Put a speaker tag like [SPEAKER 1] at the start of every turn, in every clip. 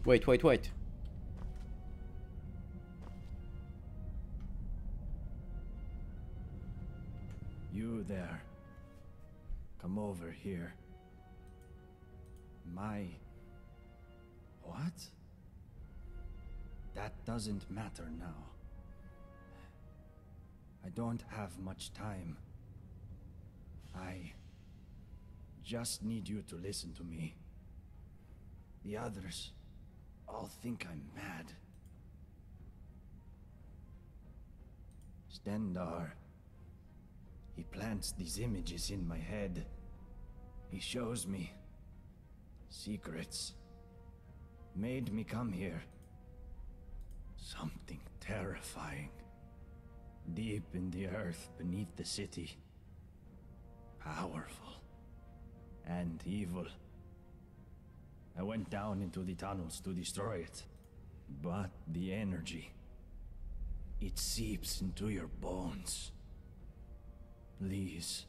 [SPEAKER 1] Wait, wait, wait.
[SPEAKER 2] You there. Come over here. What? That doesn't matter now. I don't have much time. I just need you to listen to me. The others all think I'm mad. Stendar, he plants these images in my head. He shows me secrets. Made me come here. Something terrifying. Deep in the earth beneath the city. Powerful. And evil. I went down into the tunnels to destroy it. But the energy, it seeps into your bones. Please.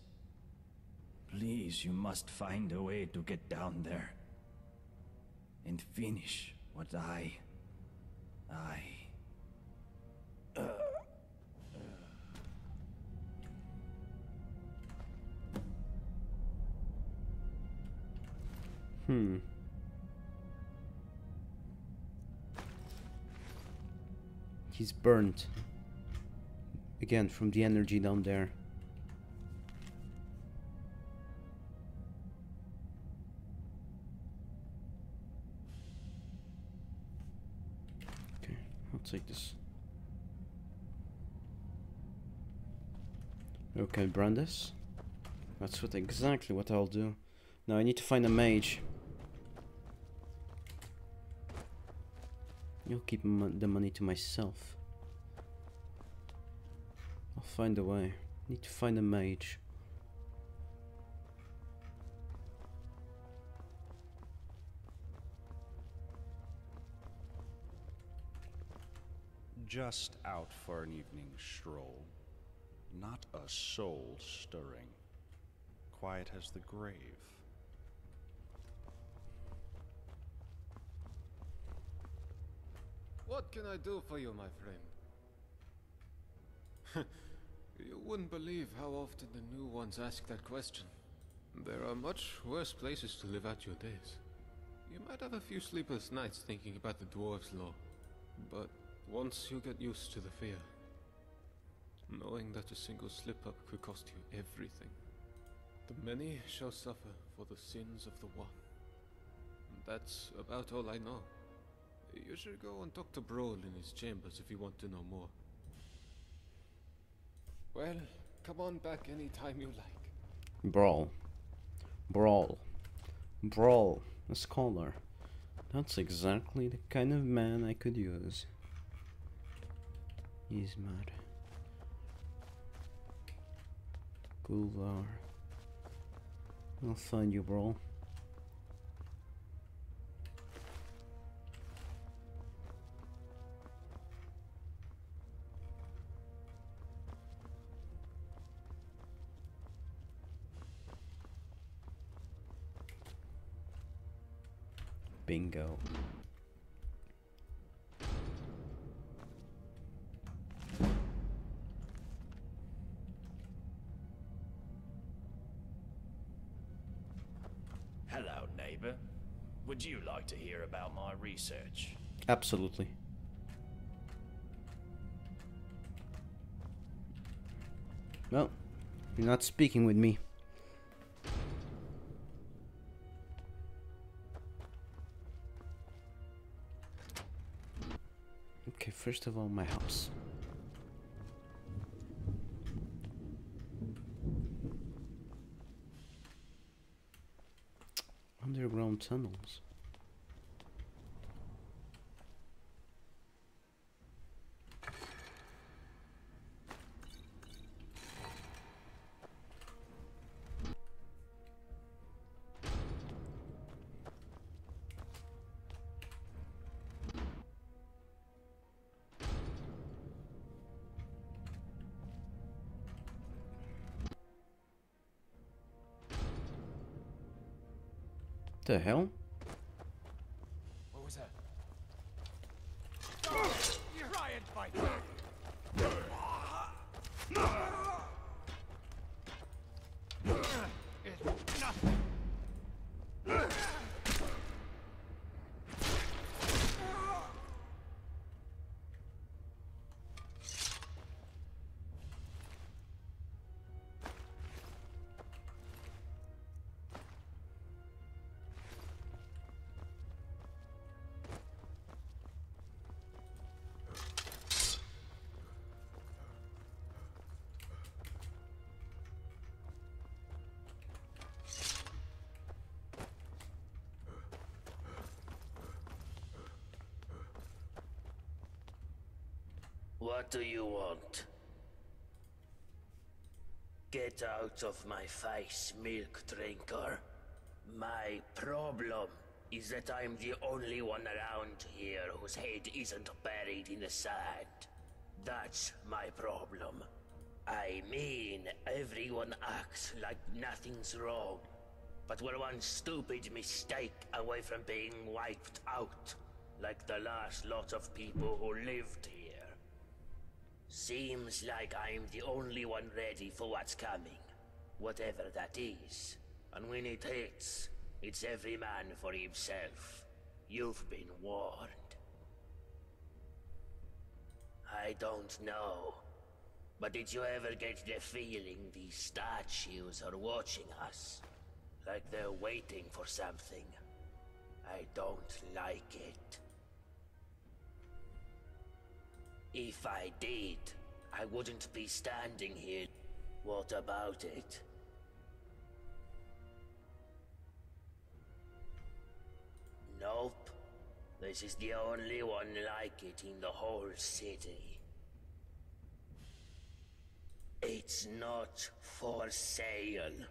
[SPEAKER 2] Please, you must find a way to get down there. And finish what
[SPEAKER 1] He's burnt. Again, from the energy down there. Okay, I'll take this. Okay, Brandis. That's exactly what I'll do. Now I need to find a mage. I'll keep the money to myself. I'll find a way. Need to find a mage.
[SPEAKER 3] Just out for an evening stroll. Not a soul stirring. Quiet as the grave.
[SPEAKER 4] What can I do for you, my friend? You wouldn't believe how often the new ones ask that question. There are much worse places to live out your days. You might have a few sleepless nights thinking about the dwarves' law, but once you get used to the fear, knowing that a single slip-up could cost you everything, the many shall suffer for the sins of the one. That's about all I know. You should go and talk to Brawl in his chambers if you want to know more. Well, come on back anytime you like.
[SPEAKER 1] Brawl. Brawl. Brawl. A scholar. That's exactly the kind of man I could use. He's mad. Gulvar. I'll find you, Brawl. Bingo.
[SPEAKER 2] Hello, neighbor. Would you like to hear about my research?
[SPEAKER 1] Absolutely. Well, you're not speaking with me. Okay, first of all, my house. Underground tunnels. The hell?
[SPEAKER 4] What was that?
[SPEAKER 2] fight. It's nothing.
[SPEAKER 5] What do you want? Get out of my face, milk drinker. My problem is that I'm the only one around here whose head isn't buried in the sand. That's my problem. I mean, everyone acts like nothing's wrong, but we're one stupid mistake away from being wiped out, like the last lot of people who lived here. Seems like I'm the only one ready for what's coming, whatever that is. And when it hits, it's every man for himself. You've been warned. I don't know, but did you ever get the feeling these statues are watching us? Like they're waiting for something? I don't like it. If I did, I wouldn't be standing here. What about it? Nope. This is the only one like it in the whole city. It's not for sale.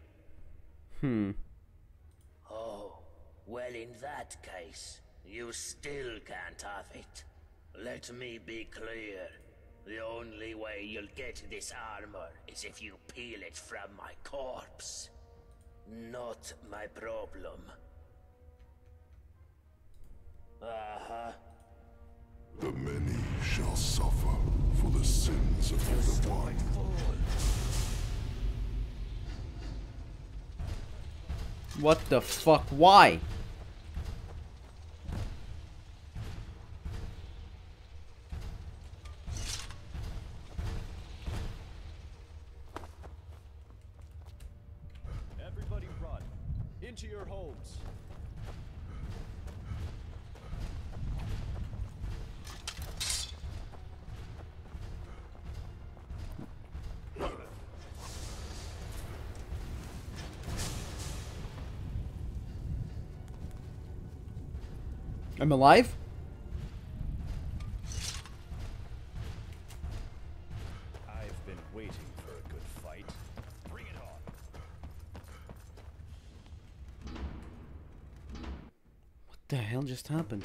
[SPEAKER 5] Oh, well, in that case, you still can't have it. Let me be clear. The only way you'll get this armor is if you peel it from my corpse. Not my problem. Uh-huh.
[SPEAKER 6] The many shall suffer for the sins of the one.
[SPEAKER 1] What the fuck? Why?
[SPEAKER 2] Everybody run. Into your homes.
[SPEAKER 1] I'm alive?
[SPEAKER 2] I've been waiting for a good fight. Bring it on.
[SPEAKER 1] What the hell just happened?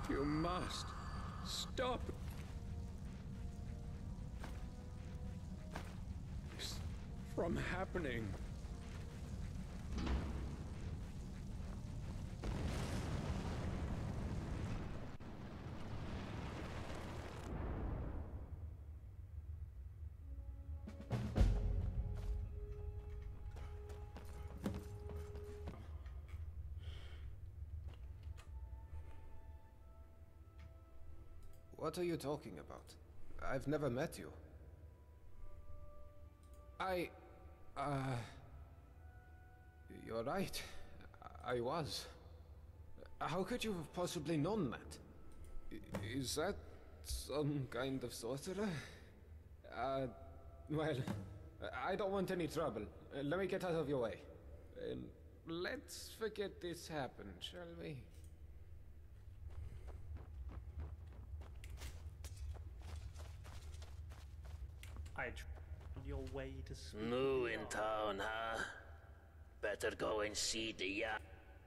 [SPEAKER 4] You must stop this from happening. What are you talking about? I've never met you. You're right. I was. How could you have possibly known that? Is that some kind of sorcerer? Well, I don't want any trouble. Let me get out of your way. Let's forget this happened, shall we?
[SPEAKER 7] I on your way to speak.
[SPEAKER 5] New in town, huh? Better go and see the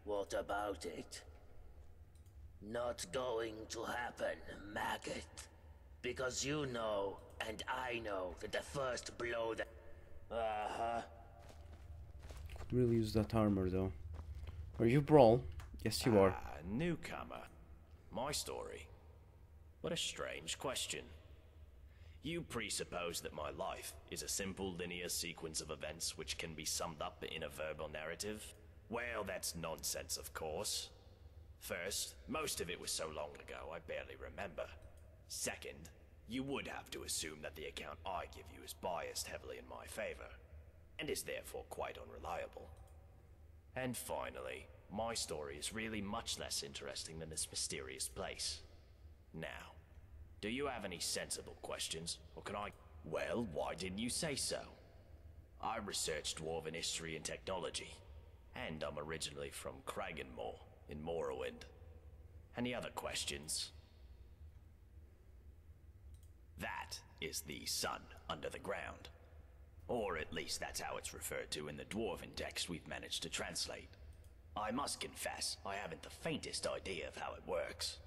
[SPEAKER 5] What about it? Not going to happen, maggot. Because you know, and I know, that the first blow that... Uh-huh.
[SPEAKER 1] Could really use that armor though. Are you Brawl? Yes, you are.
[SPEAKER 8] Newcomer. My story. What a strange question. You presuppose that my life is a simple linear sequence of events which can be summed up in a verbal narrative? Well, that's nonsense, of course. First, most of it was so long ago I barely remember. Second, you would have to assume that the account I give you is biased heavily in my favor, and is therefore quite unreliable. And finally, my story is really much less interesting than this mysterious place. Now, do you have any sensible questions, or can I... Well, why didn't you say so? I researched Dwarven history and technology, and I'm originally from Kragenmoor in Morrowind. Any other questions? That is the sun under the ground. Or at least that's how it's referred to in the Dwarven text we've managed to translate. I must confess, I haven't the faintest idea of how it works.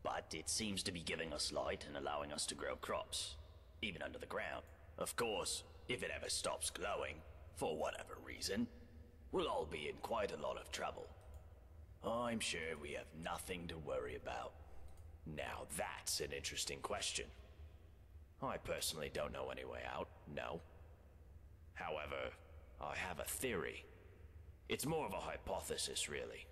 [SPEAKER 8] But it seems to be giving us light and allowing us to grow crops, even under the ground. Of course, if it ever stops glowing, for whatever reason, we'll all be in quite a lot of trouble. I'm sure we have nothing to worry about. Now that's an interesting question. I personally don't know any way out, no. However, I have a theory. It's more of a hypothesis, really.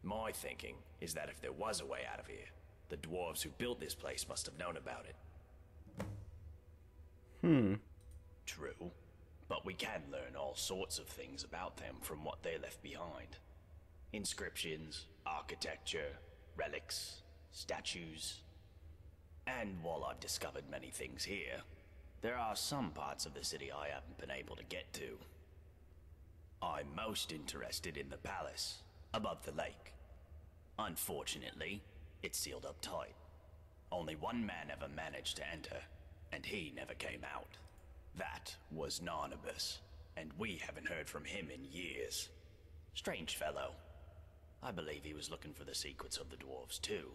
[SPEAKER 8] My thinking is that if there was a way out of here, the dwarves who built this place must have known about it. True, but we can learn all sorts of things about them from what they left behind. Inscriptions, architecture, relics, statues. And while I've discovered many things here, there are some parts of the city I haven't been able to get to. I'm most interested in the palace, above the lake. Unfortunately, it's sealed up tight. Only one man ever managed to enter, and he never came out. That was Narnabas, and we haven't heard from him in years. Strange fellow. I believe he was looking for the secrets of the dwarves too.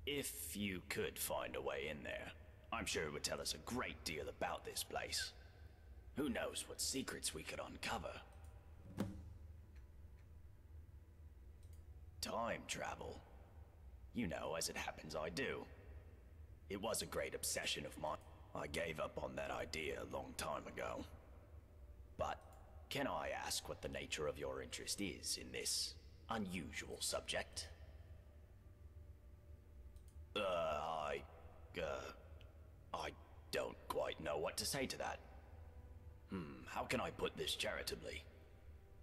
[SPEAKER 8] If you could find a way in there, I'm sure it would tell us a great deal about this place. Who knows what secrets we could uncover? Time travel. You know, as it happens, I do. It was a great obsession of mine. I gave up on that idea a long time ago. But can I ask what the nature of your interest is in this unusual subject? I don't quite know what to say to that. How can I put this charitably?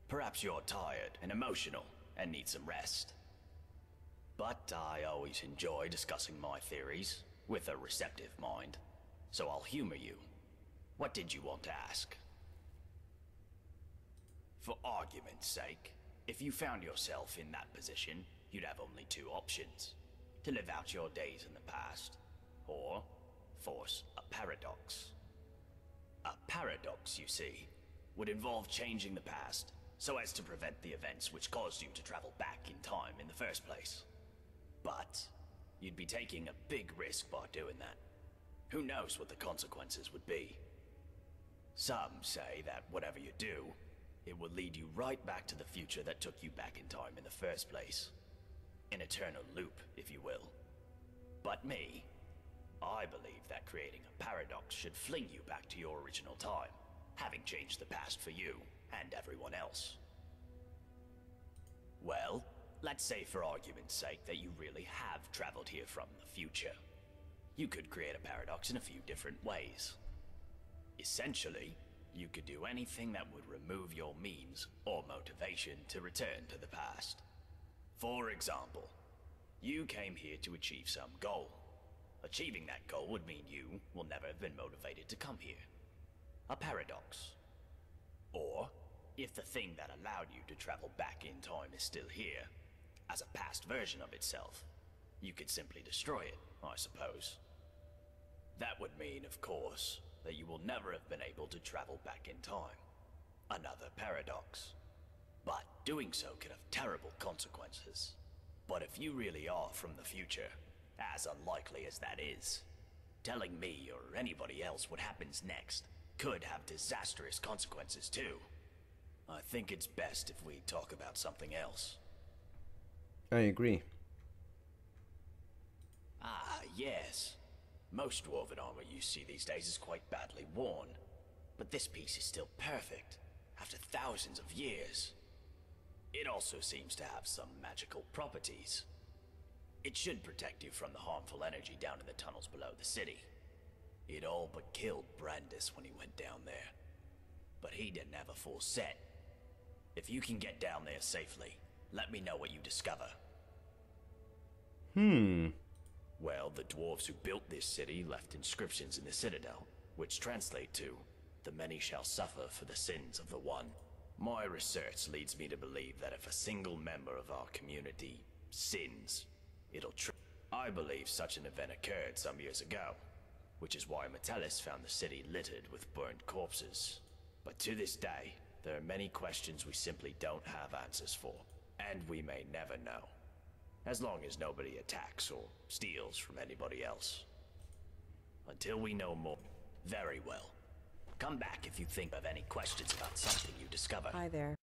[SPEAKER 8] Perhaps you're tired and emotional and need some rest. But I always enjoy discussing my theories with a receptive mind, so I'll humor you. What did you want to ask? For argument's sake, if you found yourself in that position, you'd have only two options. To live out your days in the past, or force a paradox. A paradox, you see, would involve changing the past so as to prevent the events which caused you to travel back in time in the first place. But you'd be taking a big risk by doing that. Who knows what the consequences would be? Some say that whatever you do, it will lead you right back to the future that took you back in time in the first place. An eternal loop, if you will. But me, I believe that creating a paradox should fling you back to your original time, having changed the past for you and everyone else. Well, let's say for argument's sake that you really have traveled here from the future. You could create a paradox in a few different ways. Essentially, you could do anything that would remove your means or motivation to return to the past. For example, you came here to achieve some goal. Achieving that goal would mean you will never have been motivated to come here. A paradox. Or, if the thing that allowed you to travel back in time is still here, as a past version of itself, you could simply destroy it, I suppose. That would mean, of course, that you will never have been able to travel back in time. Another paradox. But doing so could have terrible consequences. But if you really are from the future, as unlikely as that is, telling me or anybody else what happens next could have disastrous consequences too. I think it's best if we talk about something else.
[SPEAKER 1] I agree.
[SPEAKER 8] Ah, yes. Most dwarven armor you see these days is quite badly worn. But this piece is still perfect, after thousands of years. It also seems to have some magical properties. It should protect you from the harmful energy down in the tunnels below the city. It all but killed Brandis when he went down there. But he didn't have a full set. If you can get down there safely, let me know what you discover. Well, the dwarves who built this city left inscriptions in the citadel, which translate to, "The many shall suffer for the sins of the one." My research leads me to believe that if a single member of our community sins, it'll I believe such an event occurred some years ago, which is why Metellus found the city littered with burned corpses. But to this day, there are many questions we simply don't have answers for, and we may never know. As long as nobody attacks or steals from anybody else. Until we know more. Very well. Come back if you think of any questions about something you discover.
[SPEAKER 9] Hi there.